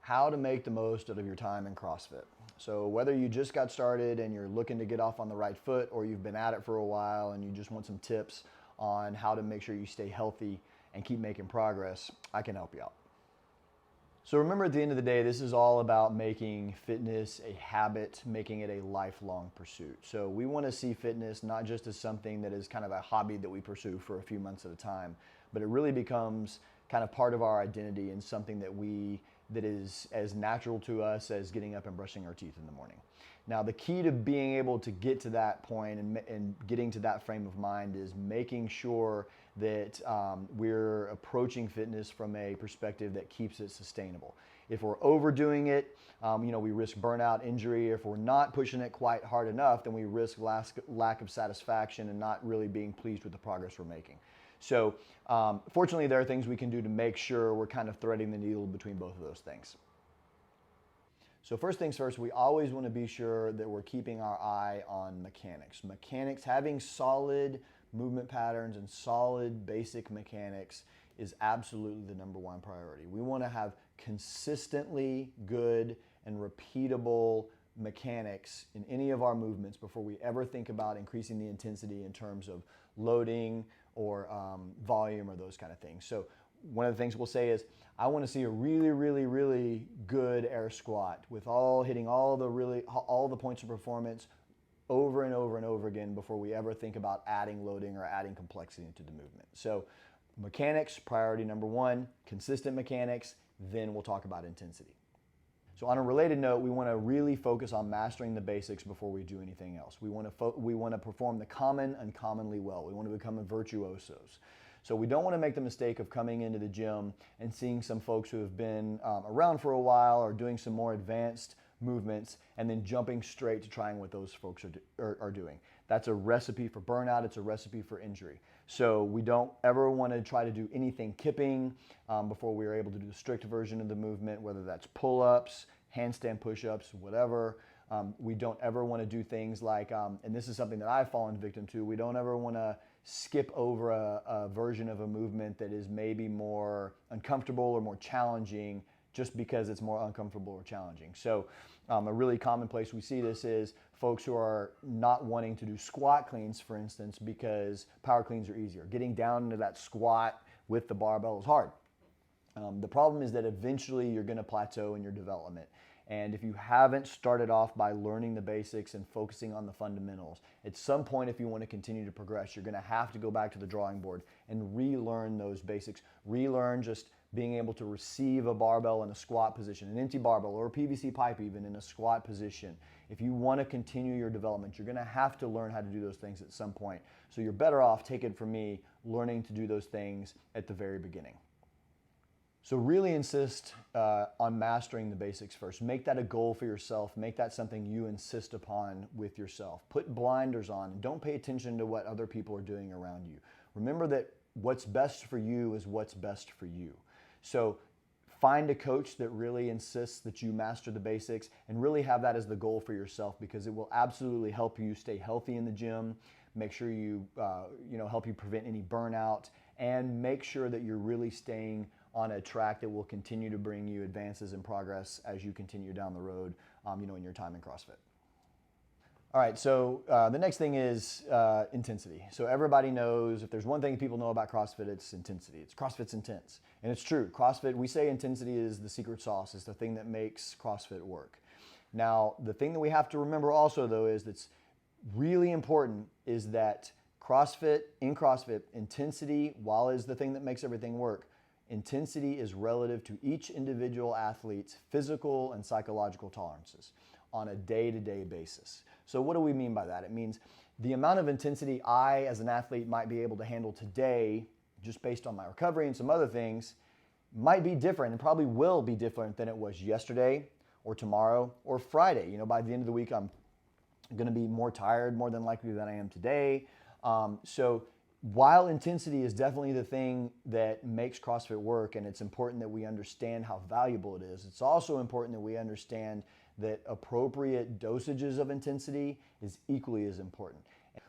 how to make the most out of your time in CrossFit. So whether you just got started and you're looking to get off on the right foot, or you've been at it for a while and you just want some tips on how to make sure you stay healthy and keep making progress, I can help you out. So remember, at the end of the day, this is all about making fitness a habit, making it a lifelong pursuit. So we want to see fitness not just as something that is kind of a hobby that we pursue for a few months at a time, but it really becomes kind of part of our identity and something that is as natural to us as getting up and brushing our teeth in the morning. Now, the key to being able to get to that point and getting to that frame of mind is making sure that we're approaching fitness from a perspective that keeps it sustainable. If we're overdoing it, we risk burnout, injury. If we're not pushing it quite hard enough, then we risk lack of satisfaction and not really being pleased with the progress we're making. So fortunately, there are things we can do to make sure we're kind of threading the needle between both of those things. So first things first, we always want to be sure that we're keeping our eye on mechanics. Mechanics, having solid movement patterns and solid basic mechanics is absolutely the number one priority. We want to have consistently good and repeatable mechanics in any of our movements before we ever think about increasing the intensity in terms of loading or volume or those kind of things. So one of the things we'll say is, I want to see a really, really, really good air squat with hitting all the points of performance over and over and over again before we ever think about adding loading or adding complexity into the movement. So mechanics, priority number one, consistent mechanics, then we'll talk about intensity. So on a related note, we want to really focus on mastering the basics before we do anything else. We want to perform the common uncommonly well. We want to become virtuosos. So we don't want to make the mistake of coming into the gym and seeing some folks who have been around for a while or doing some more advanced movements and then jumping straight to trying what those folks are doing. That's a recipe for burnout. It's a recipe for injury. So we don't ever want to try to do anything kipping before we are able to do the strict version of the movement, whether that's pull-ups, handstand push-ups, whatever. We don't ever want to do things like, and this is something that I've fallen victim to, we don't ever want to skip over a version of a movement that is maybe more uncomfortable or more challenging just because it's more uncomfortable or challenging. So a really common place we see this is folks who are not wanting to do squat cleans, for instance, because power cleans are easier. Getting down into that squat with the barbell is hard. The problem is that eventually you're going to plateau in your development. And if you haven't started off by learning the basics and focusing on the fundamentals, at some point, if you want to continue to progress, you're going to have to go back to the drawing board and relearn those basics. Relearn just being able to receive a barbell in a squat position, an empty barbell or a PVC pipe even in a squat position. If you want to continue your development, you're going to have to learn how to do those things at some point. So you're better off, take it from me, learning to do those things at the very beginning. So really insist on mastering the basics first. Make that a goal for yourself. Make that something you insist upon with yourself. Put blinders on and don't pay attention to what other people are doing around you. Remember that what's best for you is what's best for you. So find a coach that really insists that you master the basics and really have that as the goal for yourself, because it will absolutely help you stay healthy in the gym, make sure you help you prevent any burnout, and make sure that you're really staying on a track that will continue to bring you advances and progress as you continue down the road, in your time in CrossFit. All right, so the next thing is intensity. So everybody knows, if there's one thing people know about CrossFit, it's intensity. CrossFit's intense. And it's true. CrossFit, we say intensity is the secret sauce. It's the thing that makes CrossFit work. Now, the thing that we have to remember also, though, is that's really important is that in CrossFit, intensity, while is the thing that makes everything work, intensity is relative to each individual athlete's physical and psychological tolerances on a day-to-day basis. So what do we mean by that? It means the amount of intensity I, as an athlete, might be able to handle today, just based on my recovery and some other things, might be different and probably will be different than it was yesterday or tomorrow or Friday. By the end of the week, I'm going to be more tired, more than likely, than I am today. So while intensity is definitely the thing that makes CrossFit work, and it's important that we understand how valuable it is, it's also important that we understand that appropriate dosages of intensity is equally as important.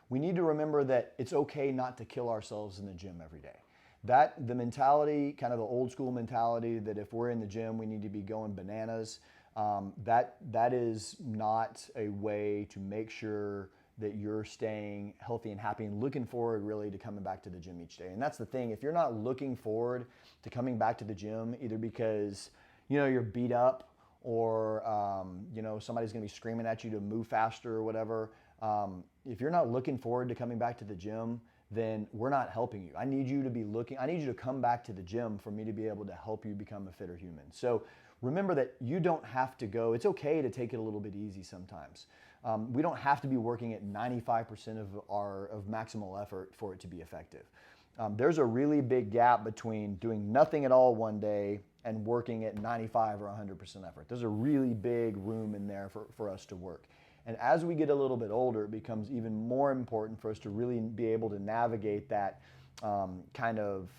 We need to remember that it's okay not to kill ourselves in the gym every day. the mentality, kind of the old school mentality that if we're in the gym, we need to be going bananas. That is not a way to make sure that you're staying healthy and happy and looking forward really to coming back to the gym each day. And that's the thing, if you're not looking forward to coming back to the gym, either because, you're beat up or, somebody's gonna be screaming at you to move faster or whatever. If you're not looking forward to coming back to the gym, then we're not helping you. I need you to come back to the gym for me to be able to help you become a fitter human. So remember that you don't have to go, it's okay to take it a little bit easy sometimes. We don't have to be working at 95% of maximal effort for it to be effective. There's a really big gap between doing nothing at all one day and working at 95 or 100% effort. There's a really big room in there for us to work. And as we get a little bit older, it becomes even more important for us to really be able to navigate that kind of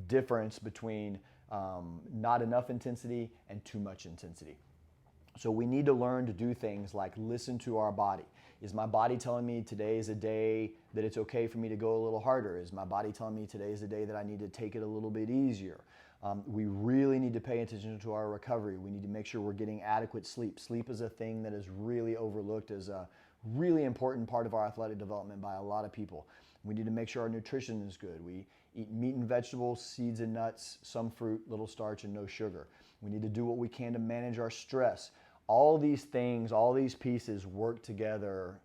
difference between not enough intensity and too much intensity. So we need to learn to do things like listen to our body. Is my body telling me today is a day that it's okay for me to go a little harder? Is my body telling me today is a day that I need to take it a little bit easier? We really need to pay attention to our recovery. We need to make sure we're getting adequate sleep. Sleep is a thing that is really overlooked as a really important part of our athletic development by a lot of people. We need to make sure our nutrition is good. We eat meat and vegetables, seeds and nuts, some fruit, little starch, and no sugar. We need to do what we can to manage our stress. All these things, all these pieces work together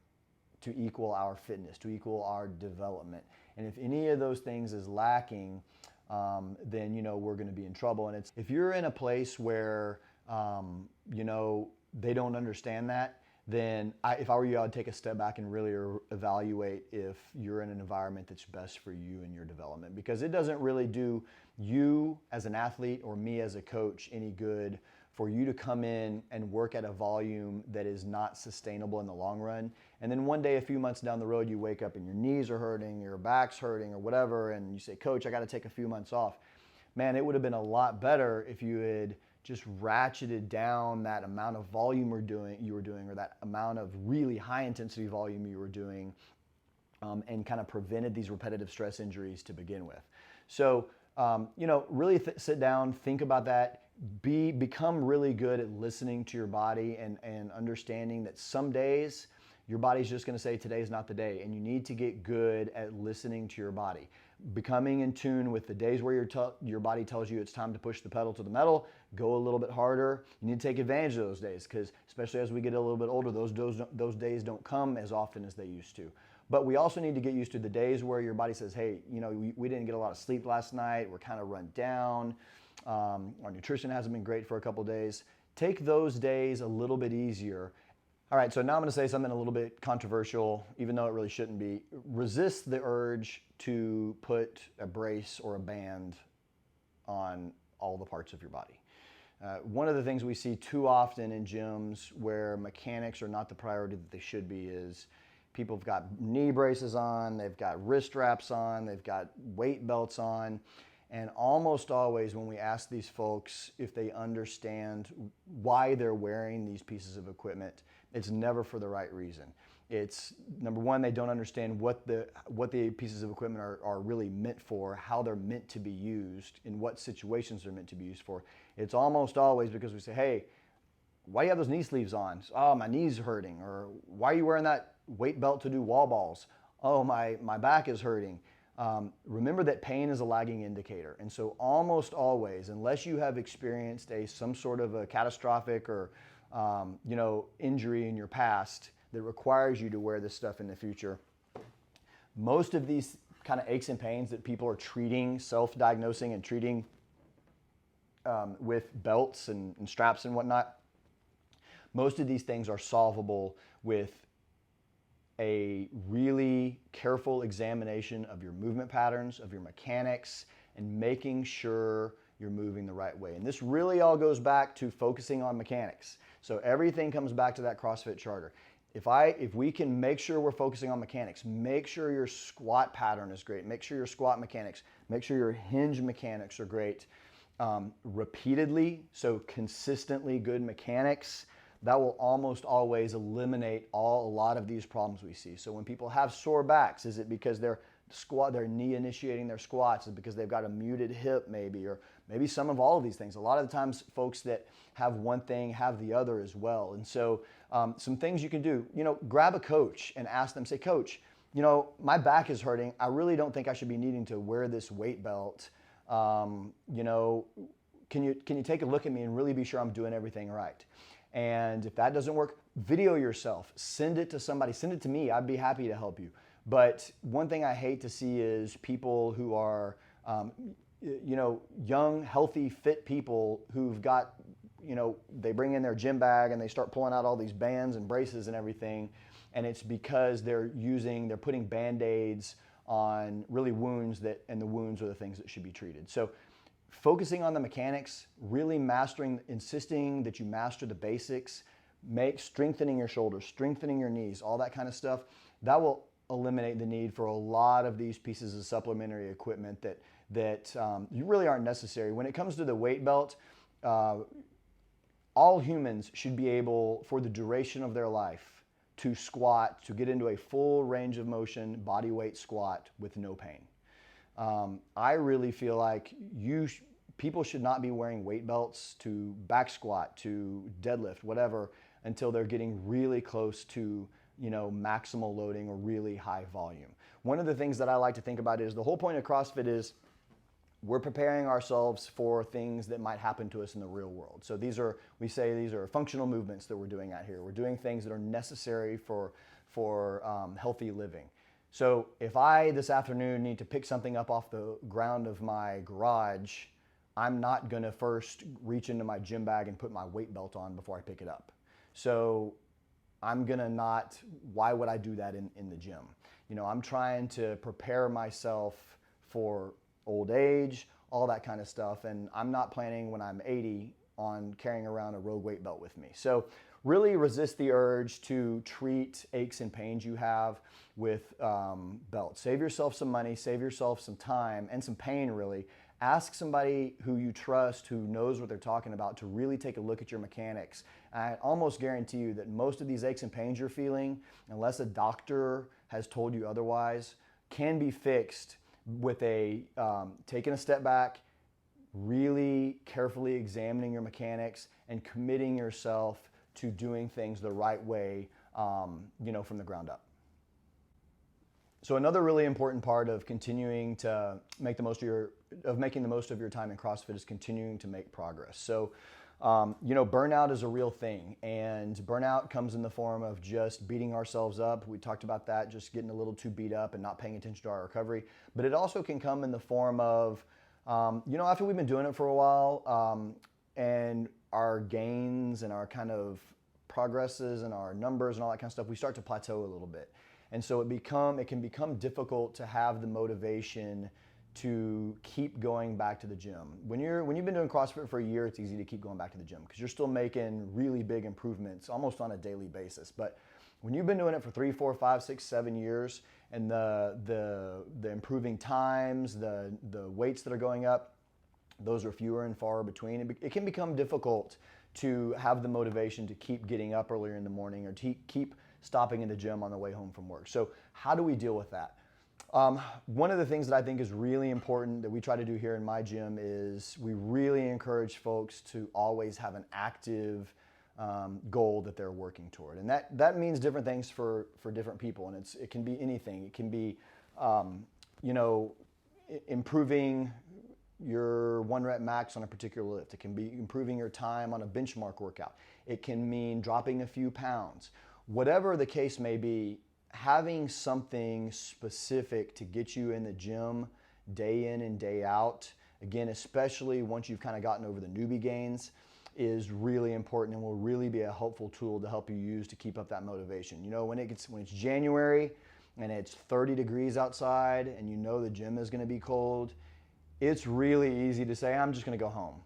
to equal our fitness, to equal our development. And if any of those things is lacking, then we're going to be in trouble. And if you're in a place where they don't understand that, then if I were you, I'd take a step back and really evaluate if you're in an environment that's best for you and your development, because it doesn't really do you as an athlete or me as a coach any good for you to come in and work at a volume that is not sustainable in the long run. And then one day, a few months down the road, you wake up and your knees are hurting, your back's hurting or whatever, and you say, Coach, I got to take a few months off. Man, it would have been a lot better if you had just ratcheted down that amount of volume you were doing, or that amount of really high intensity volume you were doing, and kind of prevented these repetitive stress injuries to begin with. So, really sit down, think about that. Become really good at listening to your body and understanding that some days your body's just going to say today's not the day, and you need to get good at listening to your body. Becoming in tune with the days where your body tells you it's time to push the pedal to the metal, go a little bit harder. You need to take advantage of those days, because especially as we get a little bit older, those days don't come as often as they used to. But we also need to get used to the days where your body says, hey, we didn't get a lot of sleep last night, we're kind of run down. Our nutrition hasn't been great for a couple days. Take those days a little bit easier. All right, so now I'm going to say something a little bit controversial, even though it really shouldn't be. Resist the urge to put a brace or a band on all the parts of your body. One of the things we see too often in gyms where mechanics are not the priority that they should be is people have got knee braces on, they've got wrist wraps on, they've got weight belts on. And almost always when we ask these folks if they understand why they're wearing these pieces of equipment, it's never for the right reason. It's, number one, they don't understand what the pieces of equipment are really meant for, how they're meant to be used, in what situations they're meant to be used for. It's almost always because we say, hey, why do you have those knee sleeves on? Oh, my knee's hurting. Or why are you wearing that weight belt to do wall balls? Oh, my back is hurting. Remember that pain is a lagging indicator. And so almost always, unless you have experienced some sort of a catastrophic or injury in your past that requires you to wear this stuff in the future, most of these kind of aches and pains that people are treating, self-diagnosing and treating with belts and straps and whatnot, most of these things are solvable with a really careful examination of your movement patterns, of your mechanics, and making sure you're moving the right way. And this really all goes back to focusing on mechanics. So everything comes back to that CrossFit charter. If we can make sure we're focusing on mechanics, make sure your squat pattern is great, make sure your squat mechanics, make sure your hinge mechanics are great, repeatedly, so consistently good mechanics, that will almost always eliminate a lot of these problems we see. So when people have sore backs, is it because they're squat, they're knee initiating their squats is because they've got a muted hip maybe, or maybe some of all of these things. A lot of the times folks that have one thing have the other as well. And so some things you can do, grab a coach and ask them, say, coach, my back is hurting. I really don't think I should be needing to wear this weight belt. Can you take a look at me and really be sure I'm doing everything right? And if that doesn't work, video yourself, send it to somebody, send it to me. I'd be happy to help you. But one thing I hate to see is people who are, young, healthy, fit people who've got, they bring in their gym bag and they start pulling out all these bands and braces and everything. And it's because they're putting Band-Aids on really wounds and the wounds are the things that should be treated. So focusing on the mechanics, really insisting that you master the basics, strengthening your shoulders, strengthening your knees, all that kind of stuff, that will eliminate the need for a lot of these pieces of supplementary equipment that you really aren't necessary. When it comes to the weight belt, all humans should be able, for the duration of their life, to squat, to get into a full range of motion body weight squat with no pain. I really feel like people should not be wearing weight belts to back squat, to deadlift, whatever, until they're getting really close to maximal loading or really high volume. One of the things that I like to think about is the whole point of CrossFit is we're preparing ourselves for things that might happen to us in the real world. So these are functional movements that we're doing out here. We're doing things that are necessary for healthy living. So if I this afternoon need to pick something up off the ground of my garage, I'm not gonna first reach into my gym bag and put my weight belt on before I pick it up. So why would I do that in the gym? I'm trying to prepare myself for old age, all that kind of stuff, and I'm not planning when I'm 80 on carrying around a Rogue weight belt with me. So really resist the urge to treat aches and pains you have with belts. Save yourself some money, save yourself some time and some pain really. Ask somebody who you trust, who knows what they're talking about, to really take a look at your mechanics. I almost guarantee you that most of these aches and pains you're feeling, unless a doctor has told you otherwise, can be fixed with taking a step back, really carefully examining your mechanics and committing yourself to doing things the right way, from the ground up. So another really important part of continuing to making the most of your time in CrossFit is continuing to make progress. So, burnout is a real thing, and burnout comes in the form of just beating ourselves up. We talked about that, just getting a little too beat up and not paying attention to our recovery. But it also can come in the form of, after we've been doing it for a while, and our gains and our kind of progresses and our numbers and all that kind of stuff, we start to plateau a little bit. And so it can become difficult to have the motivation to keep going back to the gym. When you've been doing CrossFit for a year, it's easy to keep going back to the gym because you're still making really big improvements almost on a daily basis. But when you've been doing it for 3, 4, 5, 6, 7 years, and the improving times, the weights that are going up, those are fewer and far between. It can become difficult to have the motivation to keep getting up earlier in the morning or to keep stopping in the gym on the way home from work. So how do we deal with that? One of the things that I think is really important that we try to do here in my gym is we really encourage folks to always have an active goal that they're working toward. And that means different things for different people. And it can be anything. It can be, improving your 1 rep max on a particular lift. It can be improving your time on a benchmark workout. It can mean dropping a few pounds. Whatever the case may be, having something specific to get you in the gym day in and day out, again, especially once you've kind of gotten over the newbie gains, is really important and will really be a helpful tool to help you use to keep up that motivation. When it's January and it's 30 degrees outside and the gym is going to be cold, it's really easy to say, I'm just going to go home.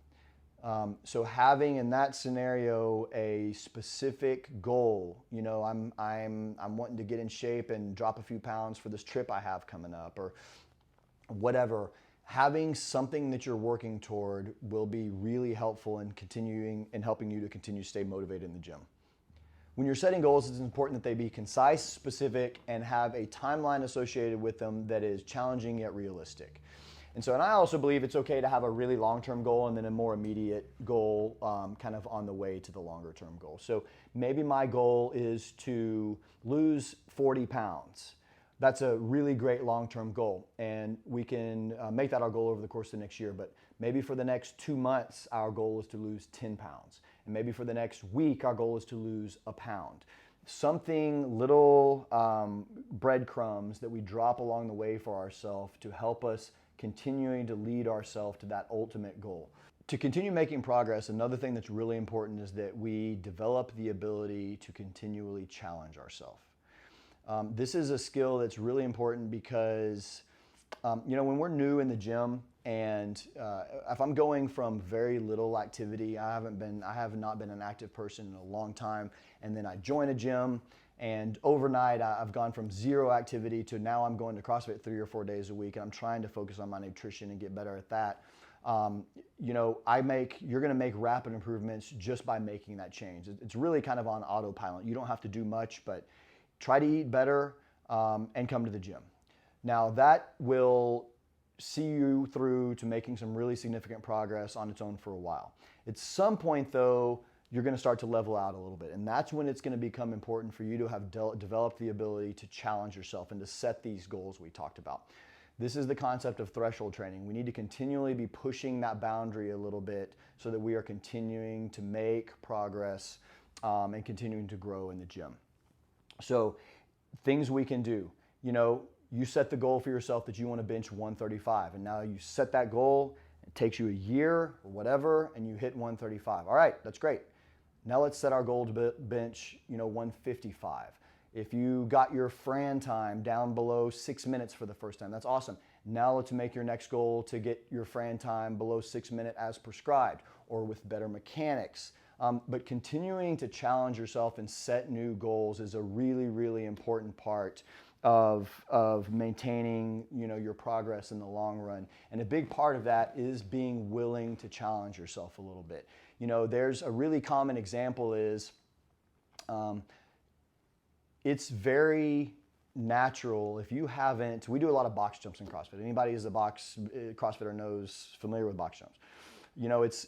So having in that scenario a specific goal, I'm wanting to get in shape and drop a few pounds for this trip I have coming up or whatever, having something that you're working toward will be really helpful in helping you to continue to stay motivated in the gym. When you're setting goals, it's important that they be concise, specific, and have a timeline associated with them that is challenging yet realistic. And I also believe it's okay to have a really long-term goal and then a more immediate goal kind of on the way to the longer-term goal. So maybe my goal is to lose 40 pounds. That's a really great long-term goal, and we can make that our goal over the course of the next year. But maybe for the next 2 months, our goal is to lose 10 pounds. And maybe for the next week, our goal is to lose a pound. Something, little breadcrumbs that we drop along the way for ourselves to help us continuing to lead ourselves to that ultimate goal. To continue making progress, another thing that's really important is that we develop the ability to continually challenge ourselves. This is a skill that's really important because, when we're new in the gym, and if I'm going from very little activity, I have not been an active person in a long time, and then I join a gym, and overnight I've gone from zero activity to now I'm going to CrossFit 3 or 4 days a week, and I'm trying to focus on my nutrition and get better at that. You're going to make rapid improvements just by making that change. It's really kind of on autopilot. You don't have to do much, but try to eat better and come to the gym. Now that will see you through to making some really significant progress on its own for a while. At some point though, you're going to start to level out a little bit, and that's when it's going to become important for you to have developed the ability to challenge yourself and to set these goals we talked about. This is the concept of threshold training. We need to continually be pushing that boundary a little bit so that we are continuing to make progress and continuing to grow in the gym. So things we can do, you set the goal for yourself that you want to bench 135, and now you set that goal, it takes you a year or whatever, and you hit 135. All right, that's great. Now let's set our goal to bench, 155. If you got your Fran time down below 6 minutes for the first time, that's awesome. Now let's make your next goal to get your Fran time below 6 minutes as prescribed or with better mechanics. But continuing to challenge yourself and set new goals is a really, really important part of maintaining, your progress in the long run. And a big part of that is being willing to challenge yourself a little bit. There's a really common example is, it's very natural if you haven't, we do a lot of box jumps in CrossFit. Anybody who's a CrossFitter familiar with box jumps.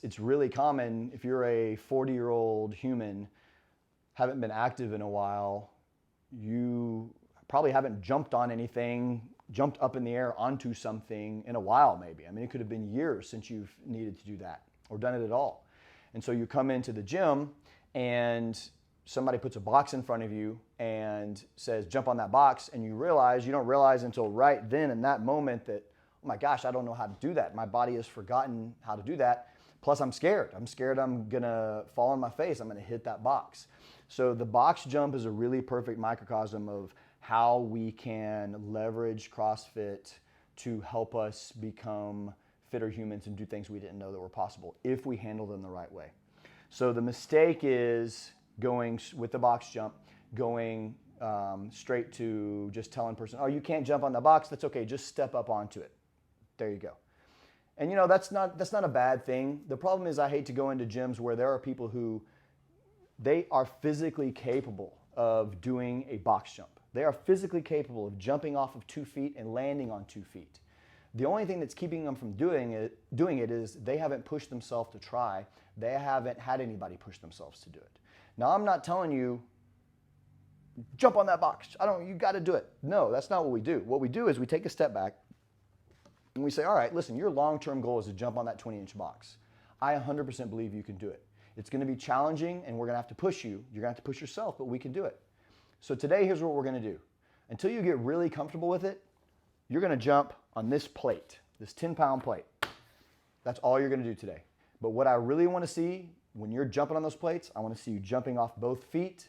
It's really common if you're a 40-year-old human, haven't been active in a while, you probably haven't jumped on anything, jumped up in the air onto something in a while maybe. I mean, it could have been years since you've needed to do that or done it at all. And so you come into the gym and somebody puts a box in front of you and says, jump on that box, and you don't realize until right then in that moment that, oh my gosh, I don't know how to do that. My body has forgotten how to do that. Plus I'm scared. I'm gonna fall on my face. I'm gonna hit that box. So the box jump is a really perfect microcosm of how we can leverage CrossFit to help us become fitter humans and do things we didn't know that were possible if we handle them the right way. So the mistake is going with the box jump, going straight to just telling a person, oh, you can't jump on the box. That's okay. Just step up onto it. There you go. And that's not a bad thing. The problem is I hate to go into gyms where there are people who they are physically capable of doing a box jump. They are physically capable of jumping off of 2 feet and landing on 2 feet. The only thing that's keeping them from doing it is they haven't pushed themselves to try. They haven't had anybody push themselves to do it. Now, I'm not telling you, jump on that box. You got to do it. No, that's not what we do. What we do is we take a step back and we say, all right, listen, your long-term goal is to jump on that 20-inch box. I 100% believe you can do it. It's going to be challenging and we're going to have to push you. You're going to have to push yourself, but we can do it. So today, here's what we're going to do. Until you get really comfortable with it, you're going to jump on this plate, this 10-pound plate. That's all you're going to do today. But what I really want to see when you're jumping on those plates, I want to see you jumping off both feet,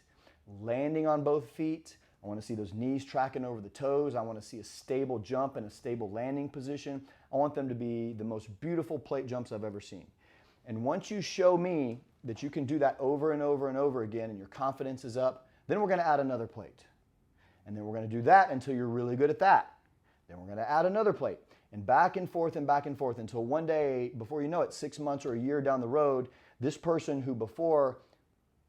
landing on both feet. I want to see those knees tracking over the toes. I want to see a stable jump and a stable landing position. I want them to be the most beautiful plate jumps I've ever seen. And once you show me that you can do that over and over and over again and your confidence is up, then we're going to add another plate. And then we're going to do that until you're really good at that. Then we're going to add another plate. And back and forth until one day, before you know it, 6 months or a year down the road, this person who before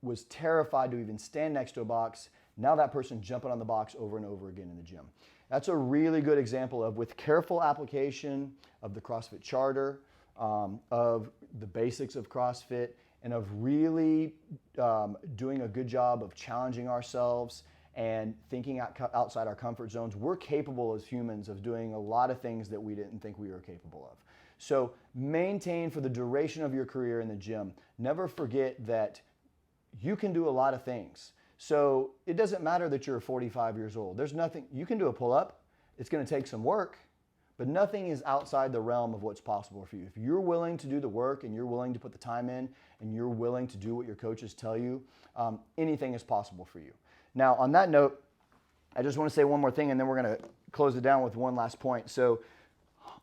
was terrified to even stand next to a box. Now that person jumping on the box over and over again in the gym. That's a really good example of, with careful application of the CrossFit charter, of the basics of CrossFit, and of really doing a good job of challenging ourselves and thinking outside our comfort zones. We're capable as humans of doing a lot of things that we didn't think we were capable of. So maintain for the duration of your career in the gym. Never forget that you can do a lot of things. So it doesn't matter that you're 45 years old. There's nothing, you can do a pull-up. It's going to take some work, but nothing is outside the realm of what's possible for you. If you're willing to do the work and you're willing to put the time in and you're willing to do what your coaches tell you, anything is possible for you. Now, on that note, I just want to say one more thing, and then we're going to close it down with one last point. So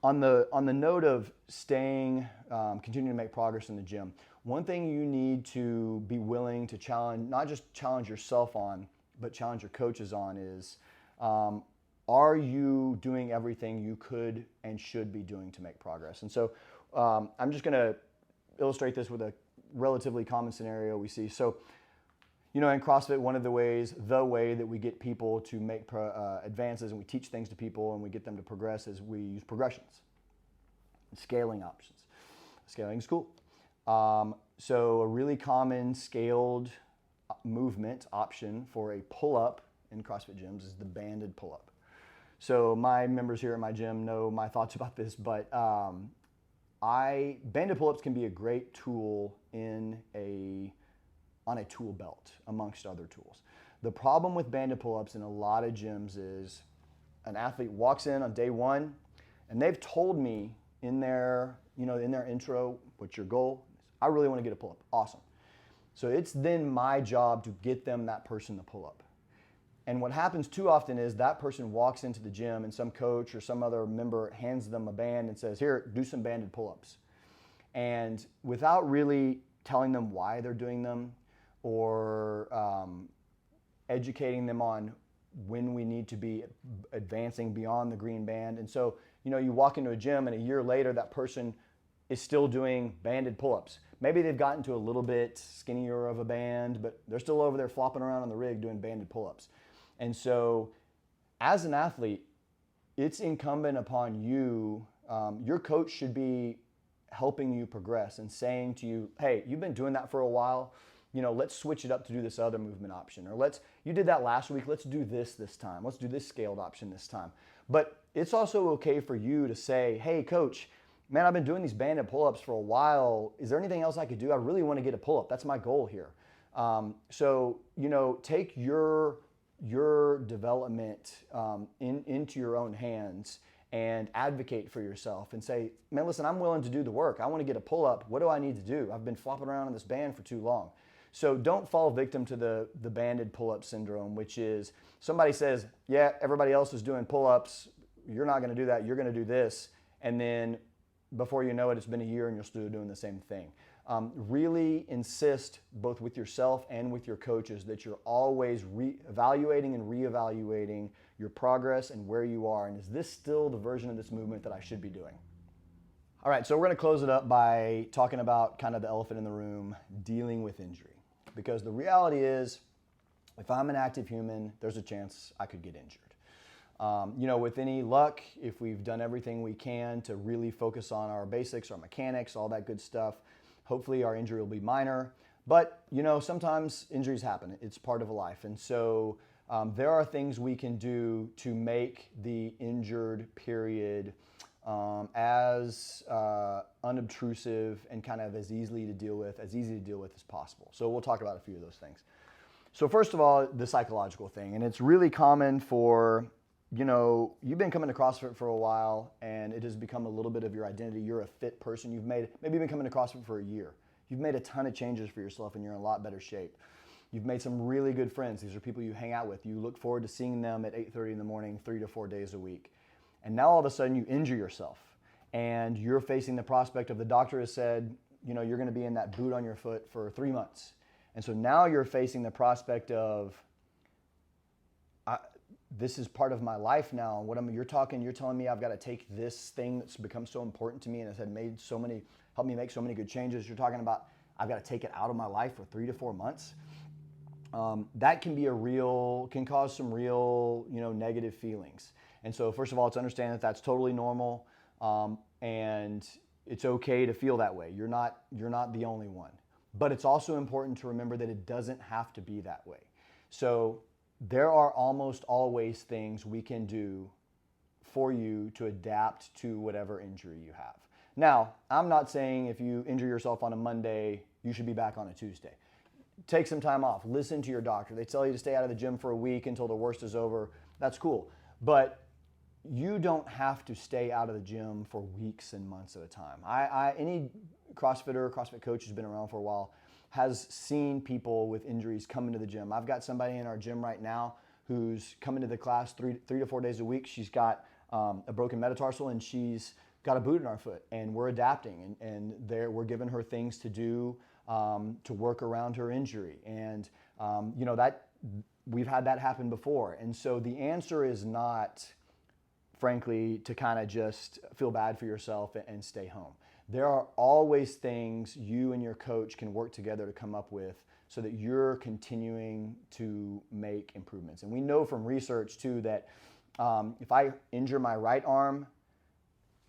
on the note of staying, continuing to make progress in the gym, one thing you need to be willing to challenge, not just challenge yourself on, but challenge your coaches on is, are you doing everything you could and should be doing to make progress? And so I'm just going to illustrate this with a relatively common scenario we see. So, you know, in CrossFit, one of the ways, the way that we get people to make advances and we teach things to people and we get them to progress is we use progressions, scaling options. Scaling is cool. So a really common scaled movement option for a pull-up in CrossFit gyms is the banded pull-up. So my members here at my gym know my thoughts about this, but banded pull-ups can be a great tool on a tool belt amongst other tools. The problem with banded pull-ups in a lot of gyms is an athlete walks in on day one and they've told me in their intro, what's your goal? I really want to get a pull-up. Awesome. So it's then my job to get them that person to pull up. And what happens too often is that person walks into the gym and some coach or some other member hands them a band and says, here, do some banded pull-ups. And without really telling them why they're doing them or educating them on when we need to be advancing beyond the green band. And so, you know, you walk into a gym and a year later that person is still doing banded pull-ups. Maybe they've gotten to a little bit skinnier of a band, but they're still over there flopping around on the rig doing banded pull-ups. And so as an athlete, it's incumbent upon you, your coach should be helping you progress and saying to you, hey, you've been doing that for a while, you know, let's switch it up to do this other movement option. Or you did that last week, let's do this time. Let's do this scaled option this time. But it's also okay for you to say, hey, coach, man, I've been doing these banded pull-ups for a while. Is there anything else I could do? I really want to get a pull-up. That's my goal here. So, you know, take your development into your own hands and advocate for yourself and say, man, listen, I'm willing to do the work. I want to get a pull-up. What do I need to do? I've been flopping around on this band for too long. So don't fall victim to the banded pull-up syndrome, which is somebody says, yeah, everybody else is doing pull-ups. You're not going to do that. You're going to do this. And then before you know it, it's been a year and you're still doing the same thing. Really insist both with yourself and with your coaches that you're always evaluating and reevaluating your progress and where you are. And is this still the version of this movement that I should be doing? All right, so we're going to close it up by talking about kind of the elephant in the room, dealing with injury. Because the reality is, if I'm an active human, there's a chance I could get injured. You know, with any luck, if we've done everything we can to really focus on our basics, our mechanics, all that good stuff, hopefully our injury will be minor. But, you know, sometimes injuries happen. It's part of life. And so there are things we can do to make the injured period as unobtrusive and kind of as easy to deal with as possible. So we'll talk about a few of those things. So first of all, the psychological thing. And it's really common for, you know, you've been coming to CrossFit for a while and it has become a little bit of your identity. You're a fit person. Maybe you've been coming to CrossFit for a year. You've made a ton of changes for yourself and you're in a lot better shape. You've made some really good friends. These are people you hang out with. You look forward to seeing them at 8:30 in the morning, 3 to 4 days a week. And now all of a sudden you injure yourself and you're facing the prospect of the doctor has said, you know, you're going to be in that boot on your foot for 3 months. And so now you're facing the prospect of, this is part of my life now. You're telling me I've got to take this thing that's become so important to me and has helped me make so many good changes. You're talking about, I've got to take it out of my life for 3 to 4 months. That can cause some real, negative feelings. And so first of all, to understand that that's totally normal, and it's okay to feel that way. You're not the only one. But it's also important to remember that it doesn't have to be that way. So there are almost always things we can do for you to adapt to whatever injury you have. Now, I'm not saying if you injure yourself on a Monday, you should be back on a Tuesday. Take some time off. Listen to your doctor. They tell you to stay out of the gym for a week until the worst is over. That's cool. But you don't have to stay out of the gym for weeks and months at a time. Any CrossFitter, CrossFit coach who's been around for a while has seen people with injuries come into the gym. I've got somebody in our gym right now who's coming to the class three to 4 days a week. She's got a broken metatarsal and she's got a boot in our foot, and we're adapting and we're giving her things to do to work around her injury. And that we've had that happen before. And so the answer is not, frankly, to kind of just feel bad for yourself and stay home. There are always things you and your coach can work together to come up with so that you're continuing to make improvements. And we know from research too that if I injure my right arm,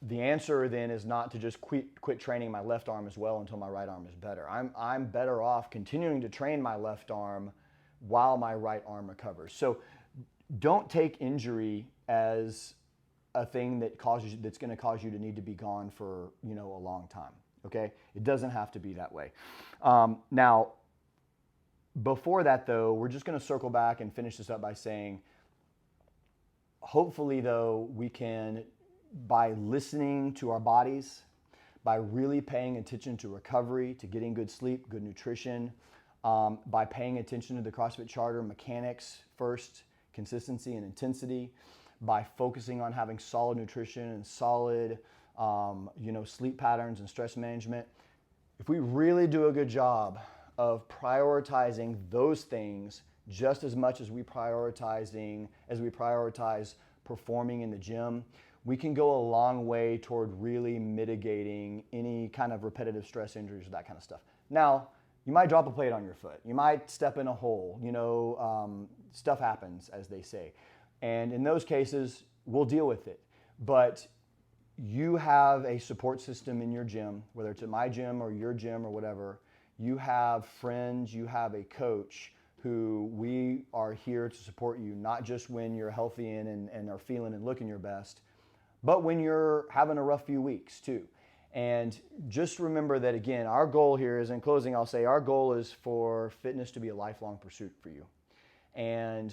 the answer then is not to just quit training my left arm as well until my right arm is better. I'm better off continuing to train my left arm while my right arm recovers. So don't take injury as a thing that's going to cause you to need to be gone for a long time. Okay, it doesn't have to be that way. Now, before that though, we're just going to circle back and finish this up by saying, hopefully though, we can, by listening to our bodies, by really paying attention to recovery, to getting good sleep, good nutrition, by paying attention to the CrossFit Charter mechanics first, consistency and intensity, by focusing on having solid nutrition and solid sleep patterns and stress management. If we really do a good job of prioritizing those things just as much as we prioritize performing in the gym, we can go a long way toward really mitigating any kind of repetitive stress injuries or that kind of stuff. Now, you might drop a plate on your foot. You might step in a hole. Stuff happens, as they say. And in those cases, we'll deal with it. But you have a support system in your gym, whether it's at my gym or your gym or whatever. You have friends, you have a coach who we are here to support you, not just when you're healthy and are feeling and looking your best, but when you're having a rough few weeks too. And just remember that, again, our goal here is, in closing, I'll say our goal is for fitness to be a lifelong pursuit for you. And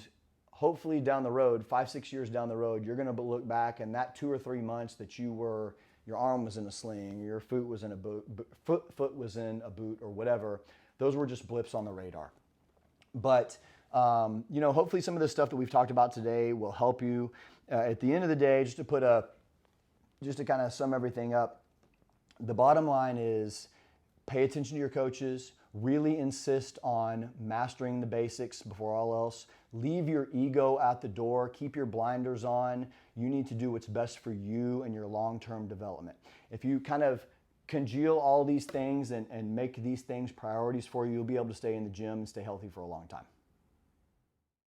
hopefully down the road, 5-6 years down the road, you're going to look back and that 2 or 3 months that your arm was in a sling, your foot was in a boot, or whatever, those were just blips on the radar. But hopefully some of the stuff that we've talked about today will help you. At the end of the day, just to kind of sum everything up, the bottom line is pay attention to your coaches, really insist on mastering the basics before all else. Leave your ego at the door, keep your blinders on. You need to do what's best for you and your long-term development. If you kind of congeal all these things and make these things priorities for you, you'll be able to stay in the gym and stay healthy for a long time.